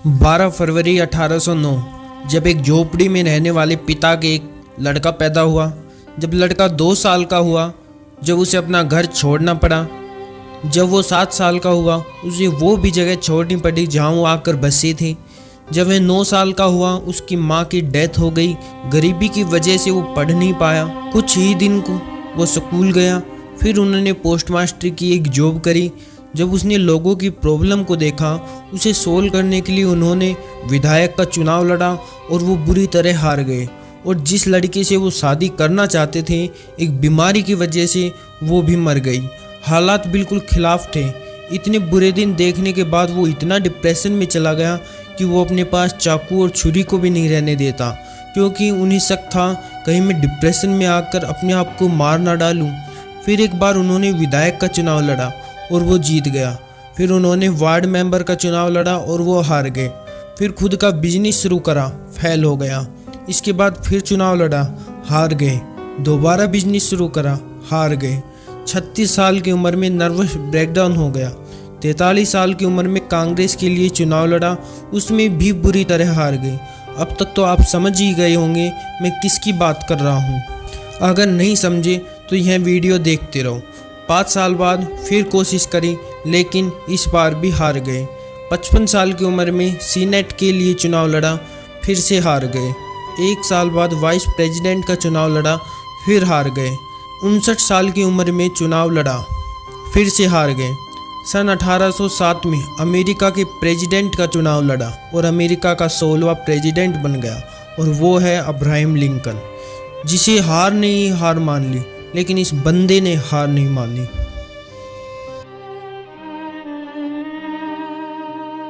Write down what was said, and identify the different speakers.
Speaker 1: 12 फरवरी 1809 जब एक झोपड़ी में रहने वाले पिता के एक लड़का पैदा हुआ। जब लड़का 2 साल का हुआ, जब उसे अपना घर छोड़ना पड़ा। जब वो 7 साल का हुआ, उसे वो भी जगह छोड़नी पड़ी जहाँ वो आकर बसी थी। जब वह 9 साल का हुआ, उसकी माँ की डेथ हो गई। गरीबी की वजह से वो पढ़ नहीं पाया। कुछ ही दिन को वो स्कूल गया। फिर उन्होंने पोस्ट मास्टर की एक जॉब करी। जब उसने लोगों की प्रॉब्लम को देखा, उसे सोल्व करने के लिए उन्होंने विधायक का चुनाव लड़ा और वो बुरी तरह हार गए। और जिस लड़की से वो शादी करना चाहते थे, एक बीमारी की वजह से वो भी मर गई। हालात बिल्कुल खिलाफ थे। इतने बुरे दिन देखने के बाद वो इतना डिप्रेशन में चला गया कि वो अपने पास चाकू और छुरी को भी नहीं रहने देता, क्योंकि उन्हें शक था कहीं मैं डिप्रेशन में आकर अपने आप को मार ना डालूं। फिर एक बार उन्होंने विधायक का चुनाव लड़ा और वो जीत गया। फिर उन्होंने वार्ड मेंबर का चुनाव लड़ा और वो हार गए। फिर खुद का बिजनेस शुरू करा, फेल हो गया। इसके बाद फिर चुनाव लड़ा, हार गए। दोबारा बिजनेस शुरू करा, हार गए। 36 साल की उम्र में नर्वस ब्रेकडाउन हो गया। 43 साल की उम्र में कांग्रेस के लिए चुनाव लड़ा, उसमें भी बुरी तरह हार गए। अब तक तो आप समझ ही गए होंगे मैं किसकी बात कर रहा हूँ। अगर नहीं समझे तो यह वीडियो देखते रहो। 5 साल बाद फिर कोशिश करी, लेकिन इस बार भी हार गए। 55 साल की उम्र में सीनेट के लिए चुनाव लड़ा, फिर से हार गए। 1 साल बाद वाइस प्रेसिडेंट का चुनाव लड़ा, फिर हार गए। 59 साल की उम्र में चुनाव लड़ा, फिर से हार गए। सन 1807 में अमेरिका के प्रेसिडेंट का चुनाव लड़ा और अमेरिका का 16वां प्रेसिडेंट बन गया, और वो है अब्राहम लिंकन, जिसे हार ने ही हार मान ली, लेकिन इस बंदे ने हार नहीं मानी।